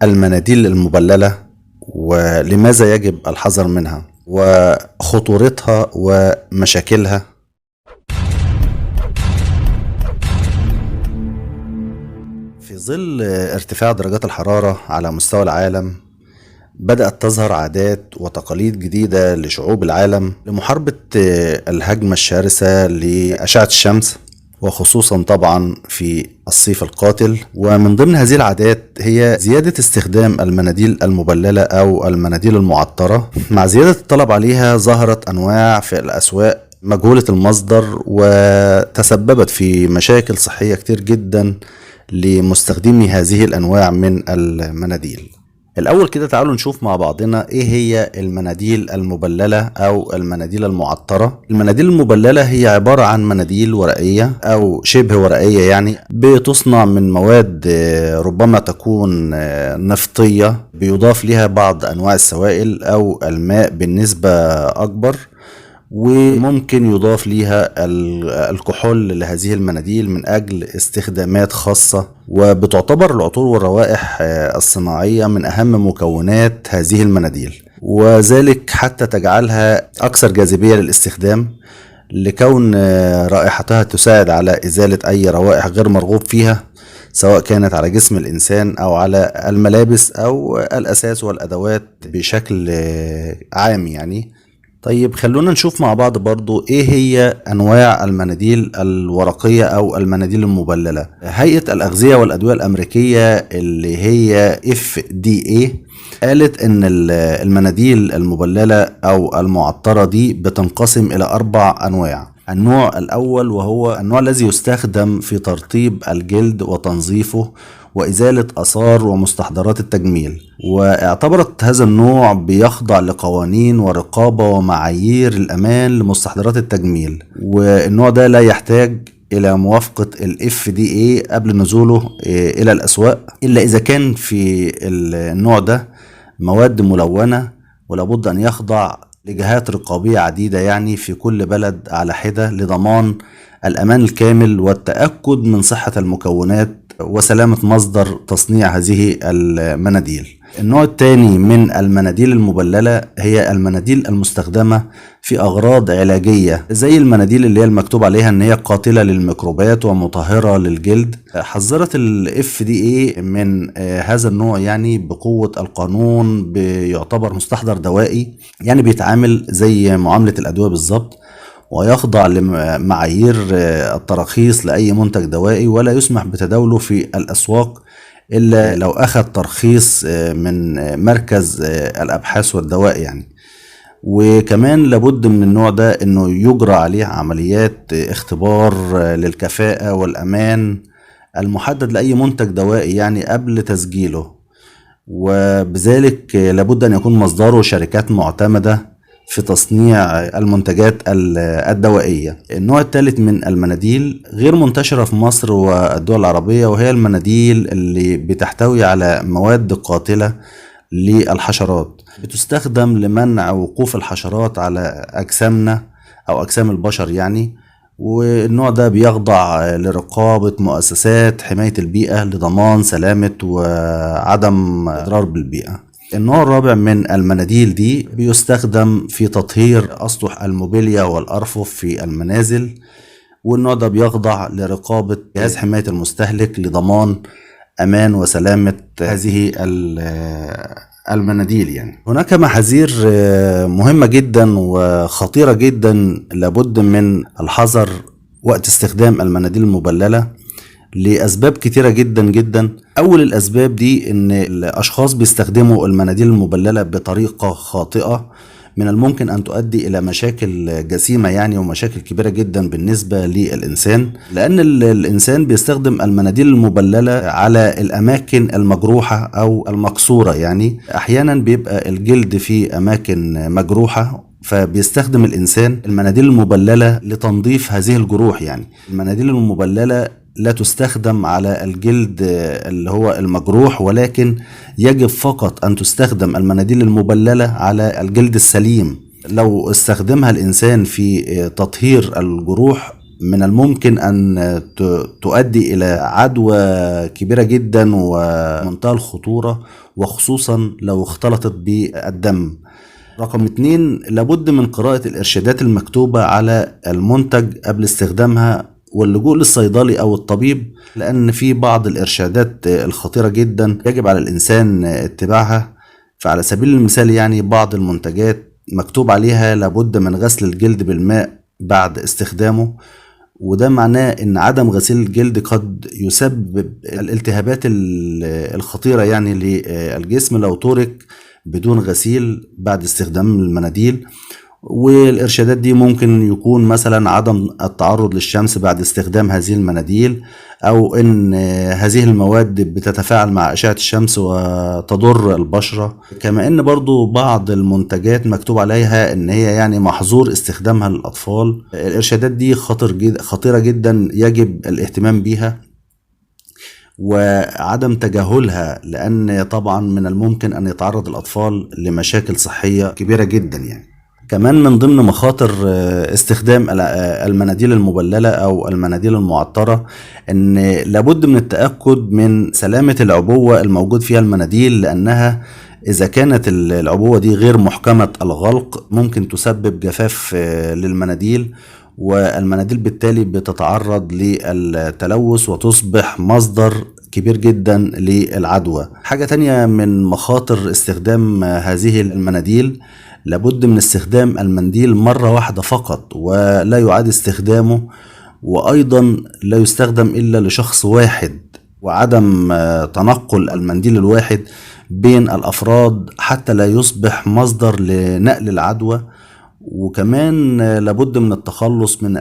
المناديل المبللة ولماذا يجب الحذر منها وخطورتها ومشاكلها؟ في ظل ارتفاع درجات الحرارة على مستوى العالم، بدأت تظهر عادات وتقاليد جديدة لشعوب العالم لمحاربة الهجمة الشرسة لأشعة الشمس، وخصوصا طبعا في الصيف القاتل. ومن ضمن هذه العادات هي زيادة استخدام المناديل المبللة أو المناديل المعطرة. مع زيادة الطلب عليها ظهرت أنواع في الأسواق مجهولة المصدر، وتسببت في مشاكل صحية كتير جدا لمستخدمي هذه الأنواع من المناديل. الأول كده تعالوا نشوف مع بعضنا إيه هي المناديل المبللة أو المناديل المعطرة. المناديل المبللة هي عبارة عن مناديل ورقية أو شبه ورقية، يعني بتصنع من مواد ربما تكون نفطية، بيضاف لها بعض أنواع السوائل أو الماء بنسبة أكبر، وممكن يضاف ليها الكحول لهذه المناديل من أجل استخدامات خاصة. وبتعتبر العطور والروائح الصناعية من أهم مكونات هذه المناديل، وذلك حتى تجعلها أكثر جاذبية للاستخدام، لكون رائحتها تساعد على إزالة أي روائح غير مرغوب فيها، سواء كانت على جسم الإنسان أو على الملابس أو الأثاث والأدوات بشكل عام يعني. طيب خلونا نشوف مع بعض برضو ايه هي انواع المناديل الورقية او المناديل المبللة. هيئة الاغذية والادوية الامريكية اللي هي FDA قالت ان المناديل المبللة او المعطرة دي بتنقسم الى 4 انواع. النوع الاول وهو النوع الذي يستخدم في ترطيب الجلد وتنظيفه وإزالة آثار ومستحضرات التجميل، واعتبرت هذا النوع بيخضع لقوانين ورقابة ومعايير الأمان لمستحضرات التجميل، والنوع ده لا يحتاج إلى موافقة ال FDA قبل نزوله إلى الأسواق، إلا إذا كان في النوع ده مواد ملونة، ولابد أن يخضع لجهات رقابية عديدة يعني في كل بلد على حدة لضمان الأمان الكامل والتأكد من صحة المكونات وسلامة مصدر تصنيع هذه المناديل. النوع الثاني من المناديل المبللة هي المناديل المستخدمة في أغراض علاجية، زي المناديل اللي هي المكتوب عليها ان هي قاتلة للميكروبات ومطهرة للجلد. حذرت ال FDA من هذا النوع يعني بقوة القانون، بيعتبر مستحضر دوائي، يعني بيتعامل زي معاملة الأدوية بالظبط، ويخضع لمعايير التراخيص لأي منتج دوائي، ولا يسمح بتداوله في الأسواق إلا لو أخذ ترخيص من مركز الأبحاث والدواء يعني. وكمان لابد من النوع ده إنه يجرى عليه عمليات اختبار للكفاءة والأمان المحدد لأي منتج دوائي يعني قبل تسجيله، وبذلك لابد أن يكون مصدره شركات معتمدة في تصنيع المنتجات الدوائية. النوع الثالث من المناديل غير منتشرة في مصر والدول العربية، وهي المناديل اللي بتحتوي على مواد قاتلة للحشرات، بتستخدم لمنع وقوف الحشرات على أجسامنا أو أجسام البشر يعني. والنوع ده بيخضع لرقابة مؤسسات حماية البيئة لضمان سلامة وعدم إضرار بالبيئة. النوع الرابع من المناديل دي بيستخدم في تطهير أسطح الموبيليا والأرفف في المنازل، والنوع ده بيخضع لرقابة جهاز حماية المستهلك لضمان أمان وسلامة هذه المناديل يعني. هناك محاذير مهمة جدا وخطيرة جدا لابد من الحذر وقت استخدام المناديل المبللة لأسباب كتيرة جدا جدا. أول الأسباب دي إن الأشخاص بيستخدموا المناديل المبللة بطريقة خاطئة، من الممكن أن تؤدي إلى مشاكل جسيمة يعني، ومشاكل كبيرة جدا بالنسبة للإنسان، لأن الإنسان بيستخدم المناديل المبللة على الأماكن المجروحة أو المكسورة يعني. أحيانا بيبقى الجلد في أماكن مجروحة، فبيستخدم الإنسان المناديل المبللة لتنظيف هذه الجروح يعني. المناديل المبللة لا تستخدم على الجلد اللي هو المجروح، ولكن يجب فقط أن تستخدم المناديل المبللة على الجلد السليم. لو استخدمها الإنسان في تطهير الجروح من الممكن أن تؤدي إلى عدوى كبيرة جدا ومنتهى الخطورة، وخصوصا لو اختلطت بالدم. رقم 2، لابد من قراءة الإرشادات المكتوبة على المنتج قبل استخدامها، واللجوء للصيدلي أو الطبيب، لأن في بعض الإرشادات الخطيرة جدا يجب على الإنسان اتباعها. فعلى سبيل المثال يعني بعض المنتجات مكتوب عليها لابد من غسل الجلد بالماء بعد استخدامه، وده معناه ان عدم غسيل الجلد قد يسبب الالتهابات الخطيرة يعني للجسم لو ترك بدون غسيل بعد استخدام المناديل. والإرشادات دي ممكن يكون مثلا عدم التعرض للشمس بعد استخدام هذه المناديل، أو إن هذه المواد بتتفاعل مع أشعة الشمس وتضر البشرة. كما إن برضو بعض المنتجات مكتوب عليها إن هي يعني محظور استخدامها للأطفال. الإرشادات دي خطيرة جدا، يجب الاهتمام بيها وعدم تجاهلها، لأن طبعا من الممكن أن يتعرض الأطفال لمشاكل صحية كبيرة جدا يعني. كمان من ضمن مخاطر استخدام المناديل المبللة أو المناديل المعطرة إن لابد من التأكد من سلامة العبوة الموجود فيها المناديل، لأنها إذا كانت العبوة دي غير محكمة الغلق ممكن تسبب جفاف للمناديل، والمناديل بالتالي بتتعرض للتلوث وتصبح مصدر كبير جدا للعدوى. حاجة تانية من مخاطر استخدام هذه المناديل، لابد من استخدام المنديل مرة واحدة فقط ولا يعاد استخدامه، وأيضا لا يستخدم إلا لشخص واحد، وعدم تنقل المنديل الواحد بين الأفراد حتى لا يصبح مصدر لنقل العدوى. وكمان لابد من التخلص من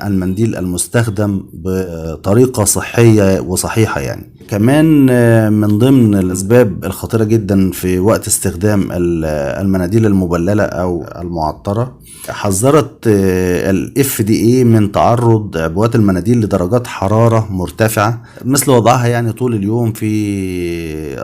المنديل المستخدم بطريقة صحية وصحيحة يعني. كمان من ضمن الأسباب الخطيرة جدا في وقت استخدام المناديل المبللة أو المعطرة، حذرت ال FDA من تعرض عبوات المناديل لدرجات حرارة مرتفعة، مثل وضعها يعني طول اليوم في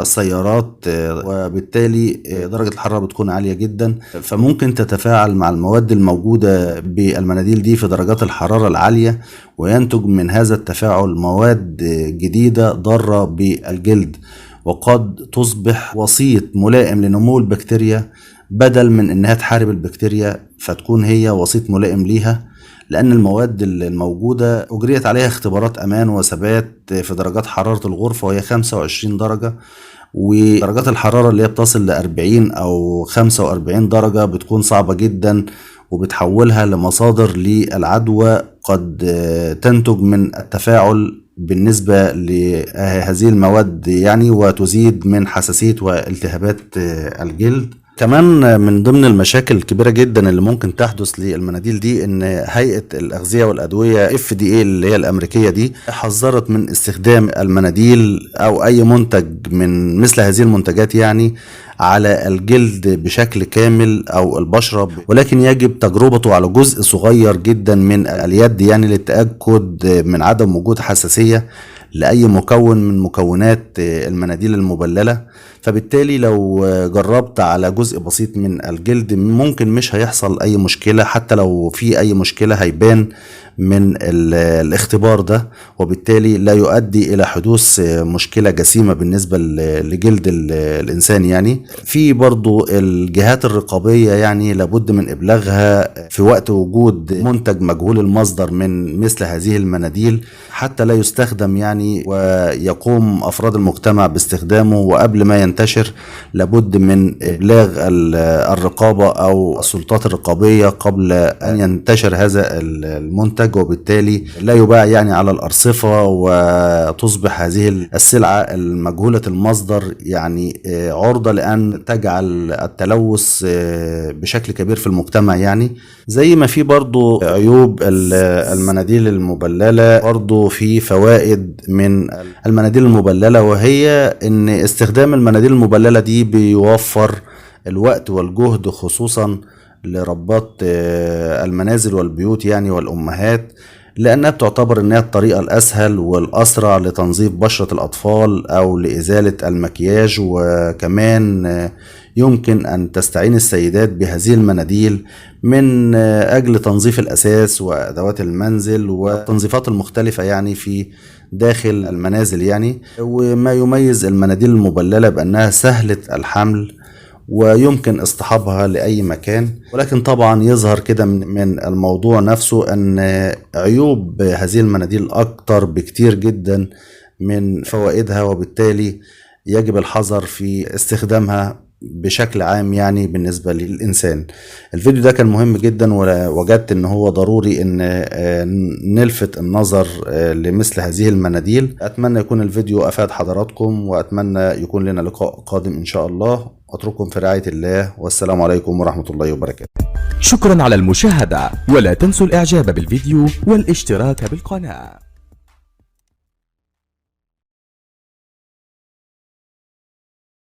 السيارات، وبالتالي درجة الحرارة بتكون عالية جدا، فممكن تتفاعل مع المواد الموجودة بالمناديل دي في درجات الحرارة العالية، وينتج من هذا التفاعل مواد جديدة ضارة بالجلد، وقد تصبح وسيط ملائم لنمو البكتيريا بدل من انها تحارب البكتيريا، فتكون هي وسيط ملائم ليها، لان المواد الموجودة اجريت عليها اختبارات امان وثبات في درجات حرارة الغرفة وهي 25 درجة، ودرجات الحرارة اللي هي بتصل ل 40 أو 45 درجة بتكون صعبة جدا، وبتحولها لمصادر للعدوى قد تنتج من التفاعل بالنسبة لهذه المواد يعني، وتزيد من حساسية والتهابات الجلد. كمان من ضمن المشاكل الكبيرة جدا اللي ممكن تحدث للمناديل دي ان هيئة الأغذية والأدوية FDA اللي هي الأمريكية دي حذرت من استخدام المناديل أو أي منتج من مثل هذه المنتجات يعني على الجلد بشكل كامل أو البشرة، ولكن يجب تجربته على جزء صغير جدا من اليد يعني للتأكد من عدم وجود حساسية لأي مكون من مكونات المناديل المبللة. فبالتالي لو جربت على جزء بسيط من الجلد ممكن مش هيحصل أي مشكلة، حتى لو في أي مشكلة هيبان من الاختبار ده، وبالتالي لا يؤدي إلى حدوث مشكلة جسيمة بالنسبة لجلد الإنسان يعني. في برضو الجهات الرقابية يعني لابد من إبلاغها في وقت وجود منتج مجهول المصدر من مثل هذه المناديل حتى لا يستخدم يعني، ويقوم أفراد المجتمع باستخدامه، وقبل ما ينتشر لابد من إبلاغ الرقابة أو السلطات الرقابية قبل أن ينتشر هذا المنتج، وبالتالي لا يباع يعني على الأرصفة، وتصبح هذه السلعة المجهولة المصدر يعني عرضة لأن تجعل التلوث بشكل كبير في المجتمع يعني. زي ما في برضو عيوب المناديل المبللة، برضو في فوائد من المناديل المبللة، وهي ان استخدام المناديل المبللة دي بيوفر الوقت والجهد خصوصا لربات المنازل والبيوت يعني والأمهات، لأنها بتعتبر إنها الطريقة الأسهل والأسرع لتنظيف بشرة الأطفال أو لإزالة المكياج. وكمان يمكن أن تستعين السيدات بهذه المناديل من أجل تنظيف الأساس وأدوات المنزل والتنظيفات المختلفة يعني في داخل المنازل يعني. وما يميز المناديل المبللة بأنها سهلة الحمل ويمكن اصطحابها لأي مكان. ولكن طبعا يظهر كده من الموضوع نفسه أن عيوب هذه المناديل أكتر بكتير جدا من فوائدها، وبالتالي يجب الحذر في استخدامها بشكل عام يعني بالنسبة للإنسان. الفيديو ده كان مهم جدا، ووجدت ان هو ضروري ان نلفت النظر لمثل هذه المناديل. اتمنى يكون الفيديو افاد حضراتكم، واتمنى يكون لنا لقاء قادم ان شاء الله. اترككم في رعاية الله، والسلام عليكم ورحمة الله وبركاته. شكرا على المشاهدة، ولا تنسوا الاعجاب بالفيديو والاشتراك بالقناة.